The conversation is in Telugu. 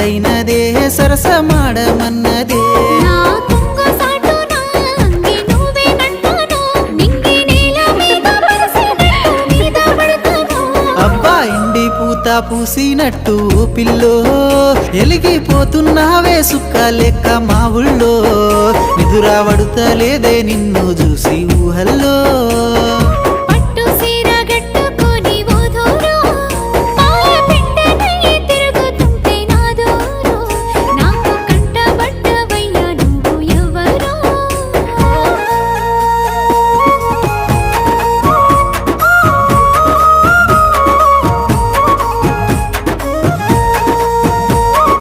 తోడైనదే సరసమాడమన్నదే అబ్బా ఇండి పూత పూసినట్టు పిల్లో ఎలిగిపోతున్నావే సుక్క లెక్క మా ఊళ్ళో నిదురా వడుతలేదే నిన్ను చూసి ఊహల్లో